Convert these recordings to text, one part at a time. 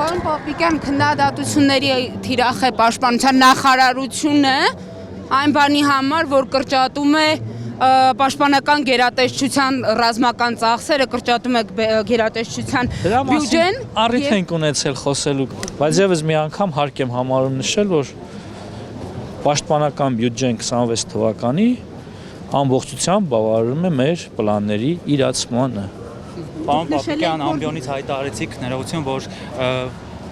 Պարոն Պապիկյան, քննադատությունների թիրախ է պաշտպանության նախարարությունը այն բանի համար, որ կրճատում է պաշտպանական գերատեսչության ռազմական ծախսերը, կրճատում է գերատեսչության բյուջեն։ Առիթ ենք ունեցել խոսելու, բայց եւս մի անգամ հարկ եմ համարում նշել, որ պաշտպանական բյուջեն 26 թվականի ամբողջությամբ բավարարում է մեր պլանների իրացմանը։ Պարոն Պապիկյան, ամբիոնից հայտարարեցիք ներողություն, որ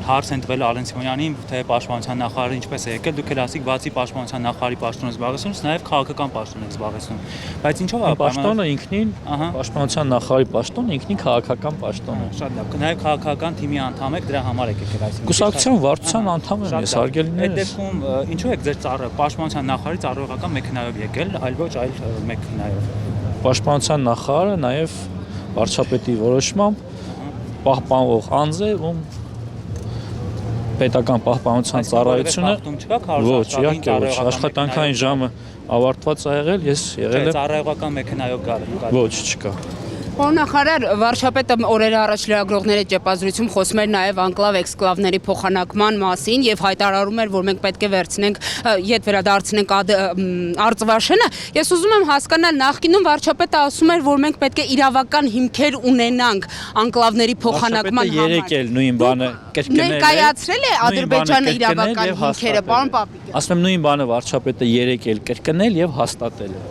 հարց են տվել Ալեն Սիմոնյանին, թե պաշտպանության նախարարը ինչպես է եկել, դուք էլ ասիք, բացի պաշտպանության նախարարի պաշտոնը զբաղեցնում, նաև քաղաքական պաշտոն եք զբաղեցնում։ Բայց ինչով է պաշտոնը ինքնին, պաշտպանության նախարարի պաշտոնը ինքնին քաղաքական պաշտոն է։ Շատ լավ, նաև քաղաքական թիմի անդամ եք, դրա համար եք եկել, այսինքն։ Կուսակցության վարչության անդամ եմ ես, հարգելիներս։ Այդ դեպքում ինչու եք ձեր պաշտպանության նախարարի ծառայողական մեքենայով եկել, այլ ոչ այլ մեքենայով։ Պաշտպանության նախարարը նաև վարչապետի որոշմամբ պահպանվող անձ է, ում պետական պահպանության ծառայությունը ոչ, իհարկե ոչ, աշխատանքային ժամը ավարտված է եղել, ես եղել եմ ծառայողական մեքենայով գալու։ Ոչ, չկա։ Պարոն նախարար, վարչապետը օրեր առաջ լրագրողների ճեպազրույցում խոսում էր նաև անկլավ էքսկլավների փոխանակման մասին եւ հայտարարում էր, որ մենք պետք է վերցնենք, ետ վերադարձնենք Արծվաշենը։ Ես ուզում եմ հասկանալ, նախկինում վարչապետը ասում էր, որ մենք պետք է իրավական հիմքեր ունենանք անկլավների փոխանակման համար։ Երեք էլ նույն բանը կրկնել է։ Ներկայացրել է Ադրբեջանը իրավական հիմքերը, պարոն Պապիկյան։ Ասում եմ նույն բանը վարչապետը երեք էլ կրկնել եւ հաստատել է։